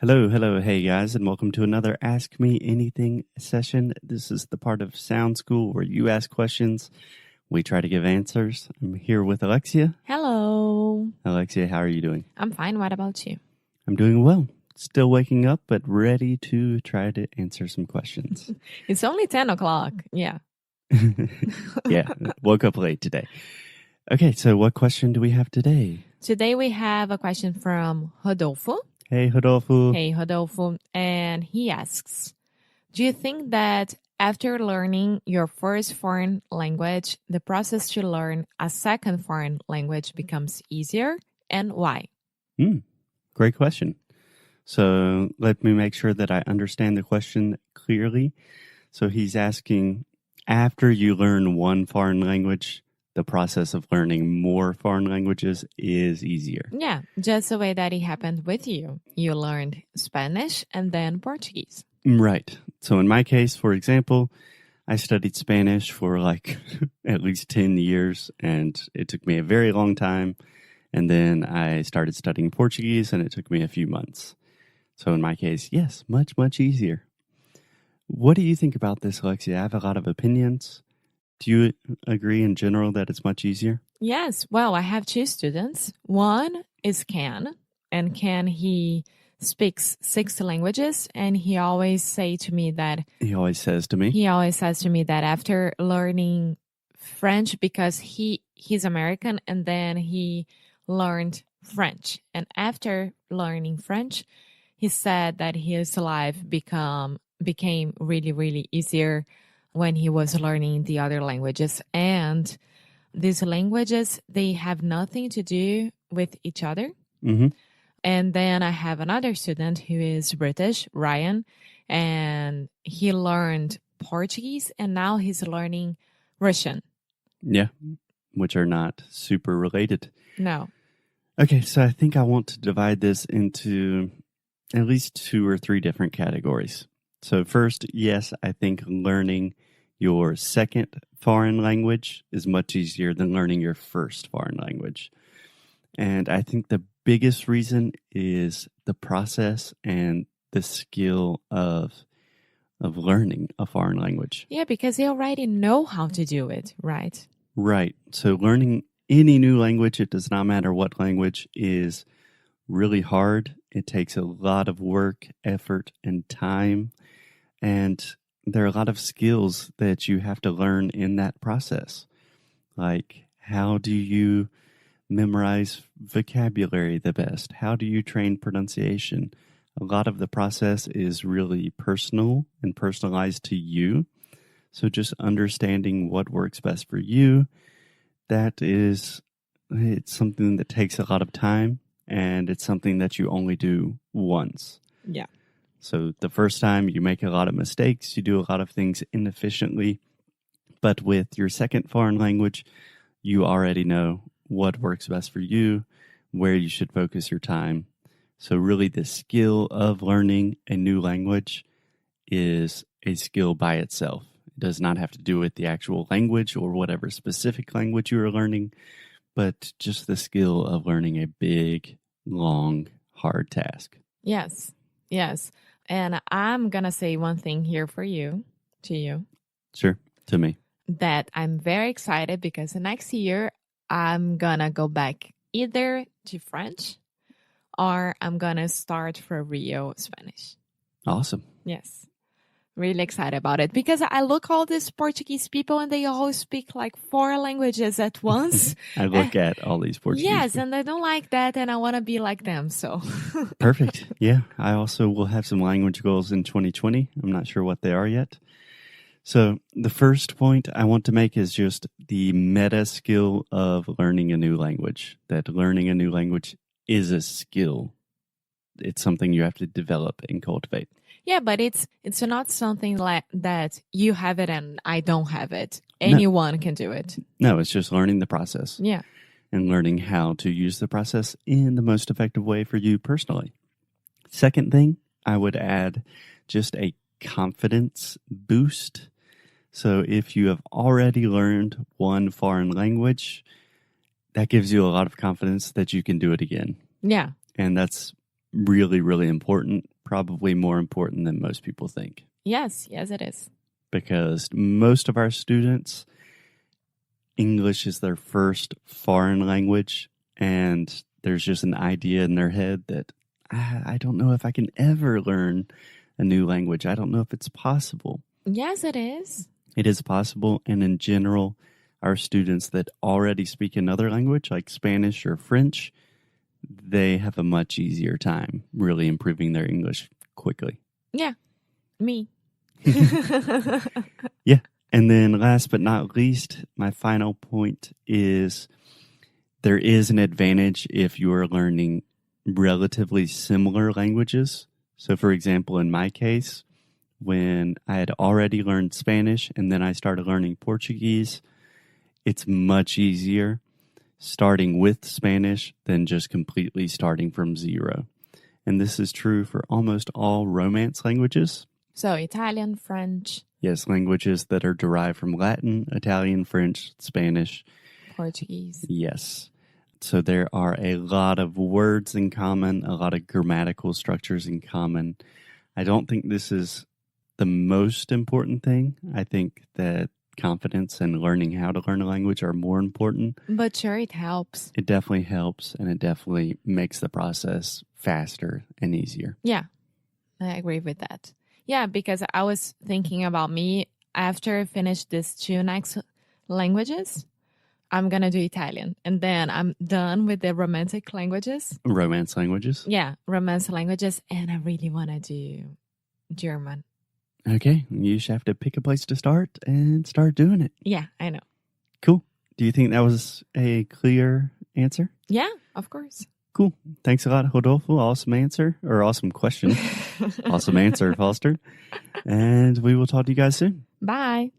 Hello, hey guys, and welcome to another Ask Me Anything session. This is the part of Sound School where you ask questions, we try to give answers. I'm here with Alexia. Hello. Alexia, how are you doing? I'm fine. What about you? I'm doing well. Still waking up, but ready to try to answer some questions. It's only 10 o'clock. Yeah. Yeah, woke up late today. Okay, so what question do we have today? Today we have a question from Rodolfo. Hey, Rodolfo. Hey, Rodolfo. And he asks, do you think that after learning your first foreign language, the process to learn a second foreign language becomes easier? And why? Great question. So let me make sure that I understand the question clearly. So he's asking, after you learn one foreign language, the process of learning more foreign languages is easier. Yeah, just the way that it happened with you. You learned Spanish and then Portuguese. Right. So in my case, for example, I studied Spanish for like at least 10 years, and it took me a very long time. And then I started studying Portuguese, and it took me a few months. So in my case, yes, much, much easier. What do you think about this, Alexia? I have a lot of opinions. Do you agree in general that it's much easier? Yes. Well, I have two students. One is Ken, and Ken, he speaks 6 languages, and he always says to me that after learning French, because he's American, and then he learned French, and after learning French, he said that his life became really, really easier when he was learning the other languages. And these languages, they have nothing to do with each other. Mm-hmm. And then I have another student who is British, Ryan, and he learned Portuguese, and now he's learning Russian. Yeah, which are not super related. No. Okay, so I think I want to divide this into at least 2 or 3 different categories. So first, yes, I think learning your second foreign language is much easier than learning your first foreign language. And I think the biggest reason is the process and the skill of learning a foreign language. Yeah, because they already know how to do it, right? Right. So learning any new language, it does not matter what language, is really hard. It takes a lot of work, effort, and time. And there are a lot of skills that you have to learn in that process. Like, how do you memorize vocabulary the best? How do you train pronunciation? A lot of the process is really personal and personalized to you. So just understanding what works best for you, it's something that takes a lot of time, and it's something that you only do once. Yeah. So the first time you make a lot of mistakes, you do a lot of things inefficiently. But with your second foreign language, you already know what works best for you, where you should focus your time. So really the skill of learning a new language is a skill by itself. It does not have to do with the actual language or whatever specific language you are learning, but just the skill of learning a big, long, hard task. Yes. And I'm going to say one thing here to you. Sure, to me. That I'm very excited because next year I'm going to go back either to French or I'm going to start for real Spanish. Awesome. Yes. Really excited about it because I look all these Portuguese people and they all speak like 4 languages at once. I look at all these Portuguese Yes, people. and I don't like that and I want to be like them. So Perfect. Yeah, I also will have some language goals in 2020. I'm not sure what they are yet. So the first point I want to make is just the meta skill of learning a new language, that learning a new language is a skill. It's something you have to develop and cultivate. Yeah, but it's not something like that you have it and I don't have it. Anyone can do it. No, it's just learning the process. Yeah. And learning how to use the process in the most effective way for you personally. Second thing, I would add just a confidence boost. So if you have already learned one foreign language, that gives you a lot of confidence that you can do it again. Yeah. And that's really, really important, probably more important than most people think. Yes, it is. Because most of our students, English is their first foreign language, and there's just an idea in their head that I don't know if I can ever learn a new language. I don't know if it's possible. Yes, it is. It is possible, and in general, our students that already speak another language like Spanish or French, they have a much easier time really improving their English quickly. Yeah, me. Yeah. And then last but not least, my final point is there is an advantage if you are learning relatively similar languages. So for example, in my case, when I had already learned Spanish and then I started learning Portuguese, it's much easier starting with Spanish than just completely starting from zero. And this is true for almost all Romance languages. So Italian, French. Yes, languages that are derived from Latin, Italian, French, Spanish. Portuguese. Yes. So there are a lot of words in common, a lot of grammatical structures in common. I don't think this is the most important thing. I think that confidence and learning how to learn a language are more important. But sure, it helps. It definitely helps, and it definitely makes the process faster and easier. Yeah, I agree with that. Yeah, because I was thinking about me after I finish these 2 next languages, I'm going to do Italian. And then I'm done with the romantic languages. Romance languages? Yeah, romance languages. And I really want to do German. Okay, you just have to pick a place to start and start doing it. Yeah, I know. Cool. Do you think that was a clear answer? Yeah, of course. Cool. Thanks a lot, Rodolfo. Awesome answer, or awesome question. Awesome answer, Foster. And we will talk to you guys soon. Bye.